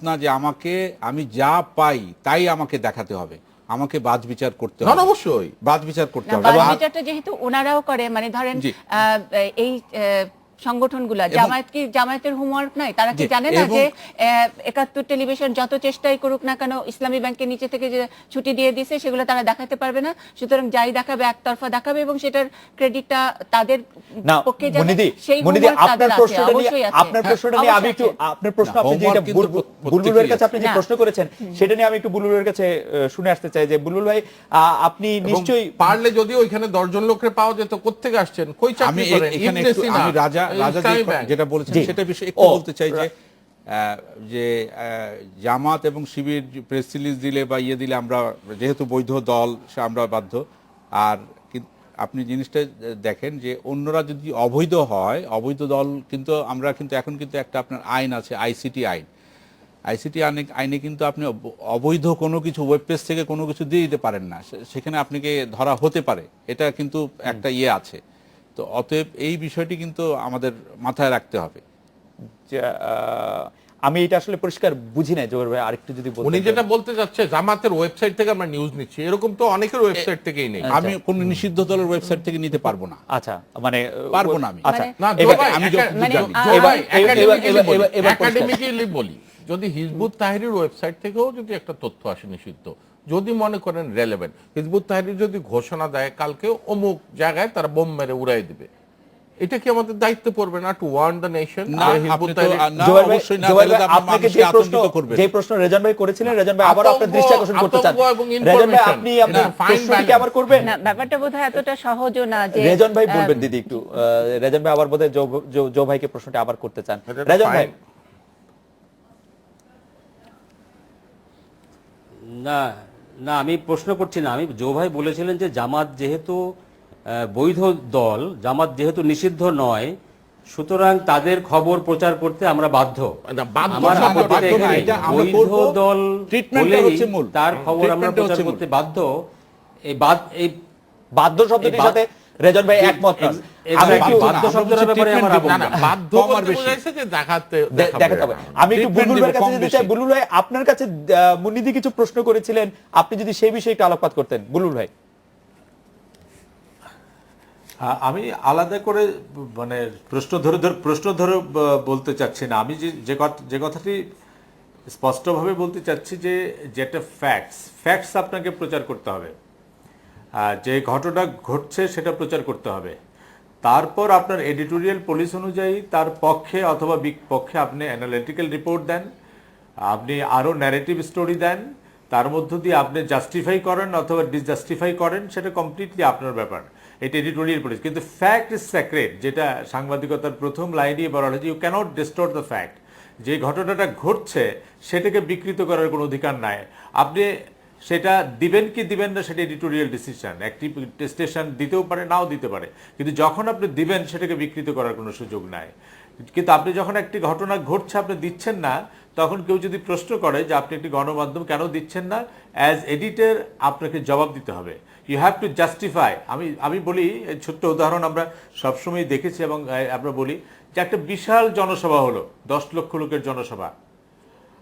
না যে আমি যা পাই তাই আমাকে দেখাতে হবে, আমাকে বাজ বিচার করতে না হবে, অবশ্যই বাজ বিচার করতে হবে। বাজ বিচারটা যেহেতু ওনারাও করে, মানে ধরেন জি। এই সংগঠনগুলা এবং- জামায়াতের হোমওয়ার্ক নাই, তারা কি জি, জানে না এবং- যে ৭১ টেলিভিশন যত চেষ্টাই করুক না কেন ইসলামী ব্যাংকের নিচে থেকে যে ছুটি দিয়ে দিয়েছে সেগুলো তারা দেখাতে পারবে না, সুতরাং যাই দেখাবে একতরফা দেখাবে এবং সেটার ক্রেডিটটা তাদের না পক্ষে যাবে। মনিদি, সেই মনিদি, homework আপনার তাদের আছে, প্রশ্নটা নিয়ে অবশ্যই আছে। আপনার প্রশ্নটা নিয়ে আমি একটু অবশ্যই আছে। আপনার প্রশ্ন, না, আপনি যেটা homework কিন্তু বুলবুলের কাছে আপনি যে না। প্রশ্ন করেছেন সেটা নিয়ে আমি একটু বুলবুলের কাছে শুনে আসতে চাই যে বুলবুল ভাই আপনি এবং নিশ্চয়ই পারলে যদিও ওইখানে 10 জন লোককে পাওয়া যেত, কোত্থেকে আসছেন, কই আমি চাকরি করেন, এখানে ইবনে একটু সিনা, আমি রাজা ইসলামী ব্যাংক। যেটা বলেছেন জি। সেটা বিষয়ে একটু ও, বলতে চাই যে জামাত এবং শিবির প্রেস রিলিজ দিলে বা ইয়ে দিলে আমরা যেহেতু বৈধ দল সে আমরা বাধ্য। আর আপনি জিনিসটা দেখেন যে অন্যরা যদি অবৈধ হয়, অবৈধ দল কিন্তু আমরা কিন্তু এখন কিন্তু একটা আপনার আইন আছে, আইসিটি আইনে কিন্তু আপনি অবৈধ কোনো কিছু ওয়েব পেজ থেকে কোনো কিছু দিয়ে দিতে পারেন না, সেখানে আপনাকে ধরা হতে পারে, এটা কিন্তু একটা ইয়ে আছে। তো অতএব এই বিষয়টি কিন্তু আমাদের মাথায় রাখতে হবে। আমি এটা আসলে পরিষ্কার বুঝি নাই জোহর ভাই, আরেকটু যদি উনি বলতেন। যেটা বলতে যাচ্ছে জামাতের ওয়েবসাইট থেকে আমরা নিউজ নিচ্ছি, এরকম তো অনেকের ওয়েবসাইট থেকেই নেই। আমি কোন নিষিদ্ধ দলের ওয়েবসাইট থেকে নিতে পারবো না, আচ্ছা মানে পারবো না আমি। আচ্ছা না, এবার জোবাই, আমি যতটুকু মানে জানি। জোবাই, এবার- এবার পরিষ্কার। একাডেমিক্যালি বলি, যদি হিজবুত তাহরির ওয়েবসাইট থেকেও যদি একটা তথ্য আসে নিষিদ্ধ, যদি মনে করেন রেলেভেন্ট, হিজবুত তাহরির যদি ঘোষণা দেয় কালকে অমুক জায়গায় তারা বোম মেরে উড়াই দিবে, এটা কি আমাদের দায়িত্ব পড়বে না টু ওয়ার্ন দ্য নেশন? না, আপনি তো না, জোবাই ভাই, অবশ্যই না, জোবাই তাহলে ভাই, তো আপনি আপনাকে মানুষকে আতঙ্কিত করবেন। যে প্রশ্ন রেজান ভাই করেছিলেন, রেজান ভাই আবার আপনার দৃষ্টি আকর্ষণ করতে চান। আতঙ্ক এবং রেজান ভাই, information, আপনি আপনার এটা fine প্রশ্নটি কি balance। আবার করবেন? না, ব্যাপারটা বোধহয় এতটা সহজও না যে রেজন ভাই বলবেন দিদি একটু। রেজন ভাই আবার বোধহয় জো ভাইকে প্রশ্নটা আবার করতে চান। রেজন ভাই, না না, আমি প্রশ্ন করছি না। আমি জো ভাই বলেছিলেন যে জামাত যেহেতু বৈধ দল, জামাত যেহেতু নিষিদ্ধ নয়, সুতরাং তাদের খবর প্রচার করতে আমরা বাধ্য। না, বাধ্য আমার না, আপত্তিটা বাধ্য না, এখানেই। এটা আমরা বৈধ করবো, দল ট্রিটমেন্টটা হলেই হচ্ছে মূল। তার খবর আমরা ট্রিটমেন্টটা প্রচার হচ্ছে করতে মূল। বাধ্য। এই বাধ্য শব্দটির এই সাথে রেজন ভাই একমত নন। এই- আমি এই- একটু বাধ্য না, বাধ্য আমরা শব্দের বলছি ব্যাপারে আমার treatment আপত্তি না, দেবো না, না। বাধ্য কম আর বলতে বেশি। বোঝাইছে যে দেখাতে দেখাতে হবে। আমি একটু Treatment বুলবুল দেবো, ভাইয়ের কাছে কম যেতে চাই। বেশি। বুলবুল ভাই, আপনার কাছে মুন্নিদি কিছু প্রশ্ন করেছিলেন, আপনি যদি সেই বিষয়ে একটু আলোকপাত করতেন। বুলবুল ভাই। আমি আলাদা করে মানে প্রশ্ন ধরে বলতে চাচ্ছি না। আমি যে কথাটি স্পষ্টভাবে বলতে চাচ্ছি যে যেটা ফ্যাক্টস আপনাকে প্রচার করতে হবে, যে ঘটনা ঘটছে সেটা প্রচার করতে হবে। তারপর আপনার এডিটোরিয়াল পলিসি অনুযায়ী তার পক্ষে অথবা বিপক্ষে আপনি অ্যানালিটিক্যাল রিপোর্ট দেন, আপনি আরও ন্যারেটিভ স্টোরি দেন, তার মধ্য দিয়ে আপনি জাস্টিফাই করেন অথবা ডিসজাস্টিফাই করেন, সেটা কমপ্লিটলি আপনার ব্যাপার। এটা এডিটোরিয়াল পলিসি। কিন্তু ফ্যাক্ট ইজ স্যাক্রেড, যেটা সাংবাদিকতার প্রথম লাইনই বলা হয়েছে, ইউ ক্যানট ডিস্টোর্ট দ্য ফ্যাক্ট। যে ঘটনাটা ঘটছে সেটাকে বিকৃত করার কোনো অধিকার নাই। আপনি সেটা দিবেন কি দিবেন না সেটা এডিটোরিয়াল ডিসিশন, একটি স্টেশন দিতেও পারে, নাও দিতে পারে, কিন্তু যখন আপনি দিবেন সেটাকে বিকৃত করার কোনো সুযোগ নাই। কিন্তু আপনি যখন একটি ঘটনা ঘটছে আপনি দিচ্ছেন না, তখন কেউ যদি প্রশ্ন করে যে আপনি একটি গণমাধ্যম কেন দিচ্ছেন না, অ্যাজ এডিটর আপনাকে জবাব দিতে হবে। You have to justify. আমি বলি, ছোট্ট উদাহরণ আমরা সবসময় দেখেছি এবং আমরা বলি যে একটা বিশাল জনসভা হলো, 10 লক্ষ লোকের জনসভা,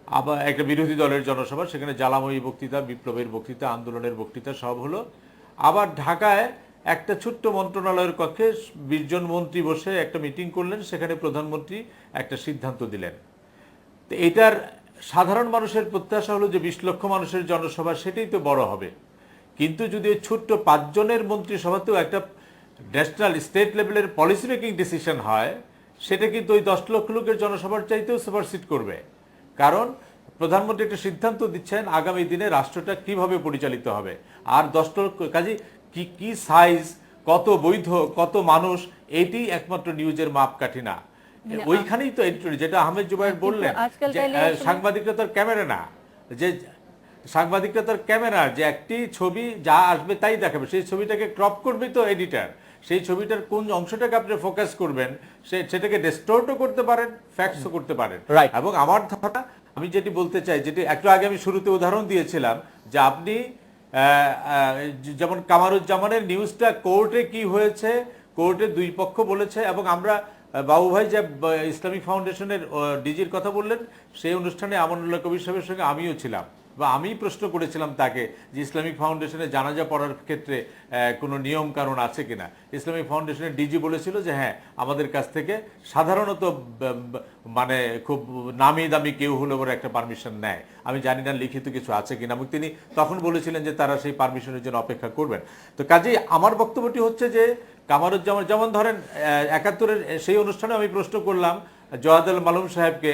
আবার একটা বিরোধী দলের জনসভা, সেখানে জ্বালাময়ী বক্তৃতা, বিপ্লবের বক্তৃতা, আন্দোলনের বক্তৃতা সব হলো। আবার ঢাকায় একটা ছোট্ট মন্ত্রণালয়ের কক্ষে 20 জন মন্ত্রী বসে একটা মিটিং করলেন, সেখানে প্রধানমন্ত্রী একটা সিদ্ধান্ত দিলেন। তো এটার সাধারণ মানুষের প্রত্যাশা হলো যে 20 লক্ষ মানুষের জনসভা, সেটাই তো বড় হবে। কিন্তু যদি ওই ছোট্ট 5 জনের মন্ত্রিসভাতেও একটা ন্যাশনাল স্টেট লেভেলের পলিসি মেকিং ডিসিশন হয়, সেটা কিন্তু ওই 10 লক্ষ লোকের জনসভার চাইতেও সুপারসিড করবে। কারণ প্রধানমন্ত্রী একটা সিদ্ধান্ত দিচ্ছেন আগামী দিনে রাষ্ট্রটা কিভাবে পরিচালিত হবে। আর 10 লক্ষ কাজে কি সাইজ, কত বৈধ, কত মানুষ, এটি একমাত্র নিউজের মাপকাঠি না। ওইখানেই তো এডিটোরিয়াল, যেটা আহমেদ জুবায়ের বললেন, আজকাল যে তাইলে আসলে- সাংবাদিকরা তার ক্যামেরা না, যে সাংবাদিকরা তার ক্যামেরা, যে একটি ছবি যা আসবে তাই দেখাবে, সেই ছবিটাকে ক্রপ করবে তো এডিটর। সেই ছবিটার কোন অংশটাকে আপনি ফোকাস করবেন, সেটাকে ডিস্টোর্টও করতে পারেন, ফ্যাক্টসও করতে পারেন। Right. এবং আমার ধারণা, আমি যেটি বলতে চাই, যেটি একটু আগে আমি শুরুতে উদাহরণ দিয়েছিলাম, যে আপনি যেমন কামারুজ্জামানের নিউজটা কোর্টে কি হয়েছে, কোর্টে 2 পক্ষ বলেছে, এবং আমরা বাবু ভাই যে ইসলামিক ফাউন্ডেশনের ডিজির কথা বললেন, সেই অনুষ্ঠানে আমানুল্লাহ কবির সাহেবের সঙ্গে আমিও ছিলাম, বা আমি প্রশ্ন করেছিলাম তাকে যে ইসলামিক ফাউন্ডেশনে জানাজা পড়ার ক্ষেত্রে কোনো নিয়ম কানুন আছে কিনা। ইসলামিক ফাউন্ডেশনের ডিজি বলেছিল যে হ্যাঁ, আমাদের কাছ থেকে সাধারণত মানে খুব নামি দামি কেউ হলে ওরা একটা পারমিশন নেয়। আমি জানি না লিখিত কিছু আছে কিনা, এবং তিনি তখন বলেছিলেন যে তারা সেই পারমিশনের জন্য অপেক্ষা করবেন। তো কাজেই আমার বক্তব্যটি হচ্ছে যে কামারুজ্জামান, যেমন ধরেন ৭১-এর সেই অনুষ্ঠানে আমি প্রশ্ন করলাম জওয়াদ মালুম সাহেবকে,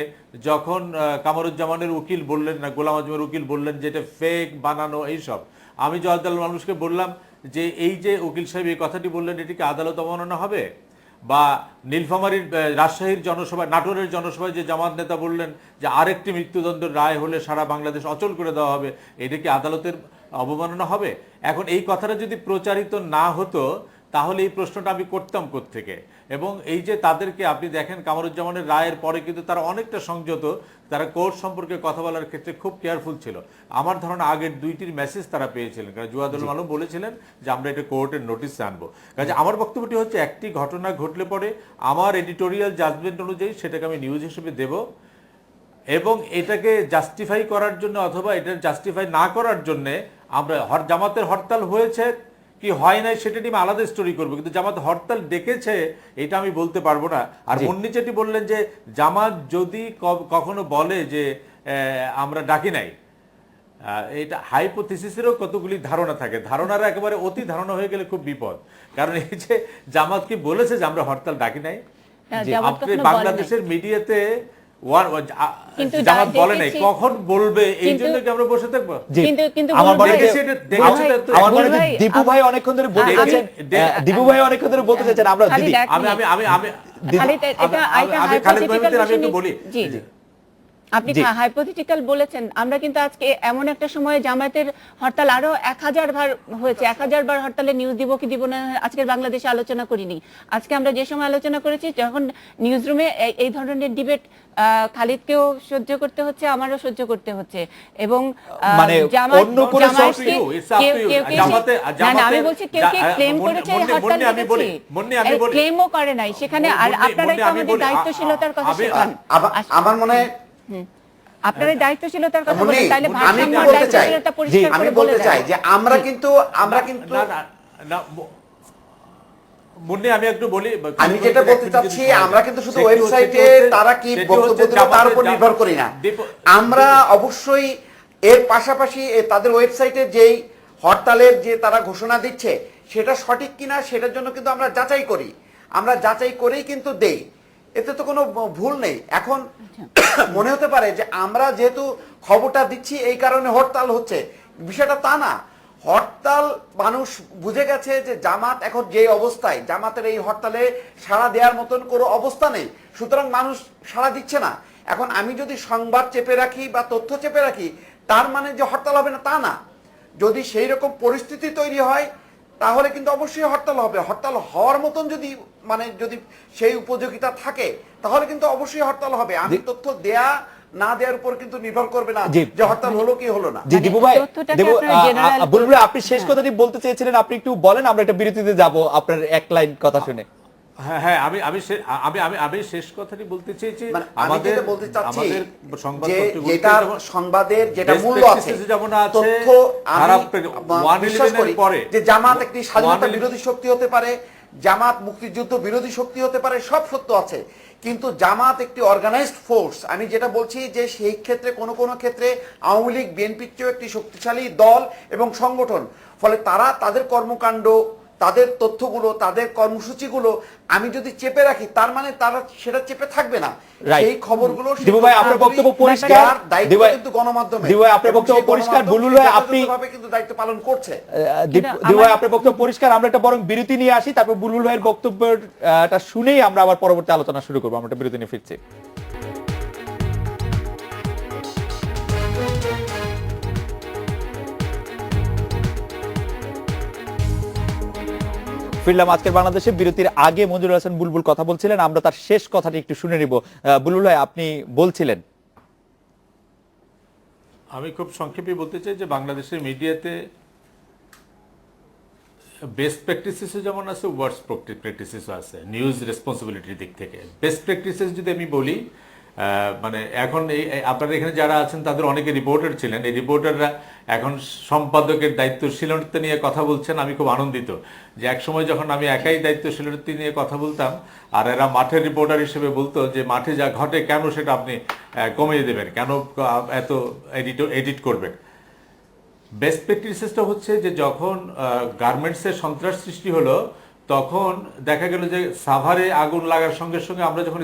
যখন কামারুজ্জামানের উকিল বললেন, না গোলাম আজমের উকিল বললেন যে এটা ফেক বানানো এইসব, আমি জওয়াদ মালুমকে বললাম যে এই যে উকিল সাহেব এই কথাটি বললেন, এটিকে আদালত অবমাননা হবে? বা নীলফামারীর রাজশাহীর জনসভায়, নাটোরের জনসভায় যে জামাত নেতা বললেন যে আরেকটি মৃত্যুদণ্ডের রায় হলে সারা বাংলাদেশ অচল করে দেওয়া হবে, এটা কি আদালতের অবমাননা হবে? এখন এই কথাটা যদি প্রচারিত না হতো তাহলে এই প্রশ্নটা আমি করতাম কোত্থেকে? এবং এই যে তাদেরকে আপনি দেখেন কামরুজ্জামানের রায়ের পরে কিন্তু তারা অনেকটা সংযত, তারা কোর্ট সম্পর্কে কথা বলার ক্ষেত্রে খুব কেয়ারফুল ছিল। আমার ধারণা আগের দুইটির মেসেজ তারা পেয়েছিলেন, কারণ জওয়াদুল মালুম বলেছিলেন যে আমরা এটা কোর্টের নোটিশে আনবো। কাজে আমার বক্তব্যটি হচ্ছে, একটি ঘটনা ঘটলে পরে আমার এডিটোরিয়াল জাজমেন্ট অনুযায়ী সেটাকে আমি নিউজ হিসেবে দেব, এবং এটাকে জাস্টিফাই করার জন্য অথবা এটা জাস্টিফাই না করার জন্য আমরা জামাতের হরতাল হয়েছে কি হয় নাই সেটা নিয়ে আলাদা স্টোরি করবো, কিন্তু জামাত হরতাল ডেকেছে এটা আমি বলতে পারবো না। আর মুন্নি যেটি বললেন যে জামাত যদি কখনো বলে যে আমরা ডাকি নাই, এটা হাইপোথিসিসেরও কতগুলি ধারণা থাকে, ধারণার একেবারে অতি ধারণা হয়ে গেলে খুব বিপদ। কারণ এই যে জামাত কি বলেছে যে আমরা হরতাল ডাকি নাই? আপনি বাংলাদেশের মিডিয়াতে জামাত বলে নাই, কখন বলবে এই জন্য কি আমরা বসে থাকবো? দীপু ভাই অনেকক্ষণ ধরে বলতে চাচ্ছেন, দীপু ভাই অনেকক্ষণ ধরে বলতে চাচ্ছেন, আমরা দিদি আমি একটু বলি। আপনি হাইপোথেটিক্যাল বলেছেন, আমরা কিন্তু আজকে এমন একটা সময়ে জামায়াতের হরতাল আরো 1000 বার হয়েছে, 1000 বার হরতালে নিউজ দিব কি দিব না আজকের বাংলাদেশে আলোচনা করিনি। আজকে আমরা যে সময় আলোচনা করেছি, যখন নিউজ রুমে এই ধরনের ডিবেট খালিদকেও সহ্য করতে হচ্ছে, আমারও সহ্য করতে হচ্ছে, এবং মানে অন্য কোন আমি বলছি কেউ কে ক্লেম করেছে হরতাল ডেকেছি, ক্লেমও করে নাই সেখানে। আর আপনারা তো আমাদের দায়িত্বশীলতার কথা শেখান। আমার মনে হয় আপনাদের দায়িত্বশীলতার কথা বলেন, তাহলে আমি বলতে চাই যে আমরা কিন্তু মুন্নি আমি একটু বলি, আমি যেটা বলতে চাচ্ছি, আমরা কিন্তু শুধু ওয়েবসাইটে তারা কি বক্তব্য দিল তার উপর নির্ভর করি না। আমরা অবশ্যই এর পাশাপাশি তাদের ওয়েবসাইটে যেই হরতালের যে তারা ঘোষণা দিচ্ছে সেটা সঠিক কিনা সেটার জন্য কিন্তু আমরা যাচাই করি, আমরা যাচাই করেই কিন্তু দেই, এতে তো কোনো ভুল নেই। এখন মনে হতে পারে যে আমরা যেহেতু খবরটা দিচ্ছি এই কারণে হরতাল হচ্ছে, বিষয়টা তা না। হরতাল মানুষ বুঝে গেছে যে জামাত এখন যে অবস্থায়, জামাতের এই হরতালে সাড়া দেওয়ার মতন কোনো অবস্থা নেই, সুতরাং মানুষ সাড়া দিচ্ছে না। এখন আমি যদি সংবাদ চেপে রাখি বা তথ্য চেপে রাখি তার মানে যে হরতাল হবে না তা না। যদি সেই রকম পরিস্থিতি তৈরি হয় তাহলে কিন্তু অবশ্যই হরতাল হবে। হরতাল হওয়ার মতন যদি যদি সেই উপযোগিতা থাকে তাহলে কিন্তু অবশ্যই হরতাল হবে। আমি তথ্য দেয়া না দেওয়ার উপর কিন্তু নির্ভর করবে না যে হরতাল হলো কি হলো না। জি দীপু ভাই, বুলবুল আপনি শেষ কথাটি বলতে চেয়েছিলেন, আপনি একটু বলেন, আমরা একটা বিরতিতে যাব আপনার এক লাইন কথা শুনে। হ্যাঁ, আমি শেষ কথাটি বলতে চেয়েছি। আমাদের বলতে চাচ্ছি যেটা সংবাদের যেটা মূল্য আছে, তথ্য বিশ্বাস করি যে জামাত একটি স্বাধীনতা বিরোধী শক্তি হতে পারে, জামাত মুক্তিযুদ্ধ বিরোধী শক্তি হতে পারে, সব সত্য আছে, কিন্তু জামাত একটি অর্গানাইজড ফোর্স। আমি যেটা বলছি যে সেই ক্ষেত্রে কোনো ক্ষেত্রে আওয়ামী লীগ বিএনপির চেয়েও একটি শক্তিশালী দল এবং সংগঠন। ফলে তারা তাদের কর্মকাণ্ড, তাদের তথ্যগুলো, তাদের কর্মসূচিগুলো আমি যদি চেপে রাখি তার মানে তারা সেটা চেপে থাকবে না। সেই খবরগুলো দিবু ভাই আপনার বক্তব্য পরিষ্কার, দায়িত্ব কিন্তু গণমাধ্যমে। দিবু ভাই আপনার বক্তব্য পরিষ্কার, বুলবুল ভাই আপনি কিন্তু দায়িত্ব পালন করছে। দিবু ভাই আপনার বক্তব্য পরিষ্কার, আমরা একটা বরং বিরতি নিয়ে আসি, তারপর বুলবুল ভাইয়ের বক্তব্যটা শুনেই আমরা আবার পরবর্তী আলোচনা শুরু করবো। আমরা একটা বিরতি নিয়ে ফিরছি। ফিরলাম আজকের বাংলাদেশে। বিরতির আগে মঞ্জুর হাসান বুলবুল কথা বলছিলেন, আমরা তার শেষ কথাটি একটু শুনে নিব। বুলবুল ভাই আপনি বলছিলেন। আমি খুব সংক্ষেপে বলতে চাই যে বাংলাদেশের মিডিয়াতে বেস্ট প্র্যাকটিসেসও যেমন আছে, ওয়ার্স্ট প্র্যাকটিসেসও আছে নিউজ রেসপন্সিবিলিটির দিক থেকে। বেস্ট প্র্যাকটিসেস যদি আমি বলি, মানে এখন আপনারা এখানে যারা আছেন তাদের অনেকে রিপোর্টার ছিলেন, এই রিপোর্টাররা এখন সম্পাদকের দায়িত্বশীলতা নিয়ে কথা বলছেন। আমি খুব আনন্দিত যে এক সময় যখন আমি একাই দায়িত্বশীলতা নিয়ে কথা বলতাম আর এরা মাঠের রিপোর্টার হিসেবে বলতো যে মাঠে যা ঘটে কেন সেটা আপনি কমিয়ে দেবেন, কেন এত এডিট করবেন। বেস্ট প্র্যাকটিসেসটা হচ্ছে যে যখন গার্মেন্টসের সন্ত্রাস সৃষ্টি হলো তখন দেখা গেল যে সাভারে আগুন লাগার সঙ্গে সঙ্গে আমরা যখন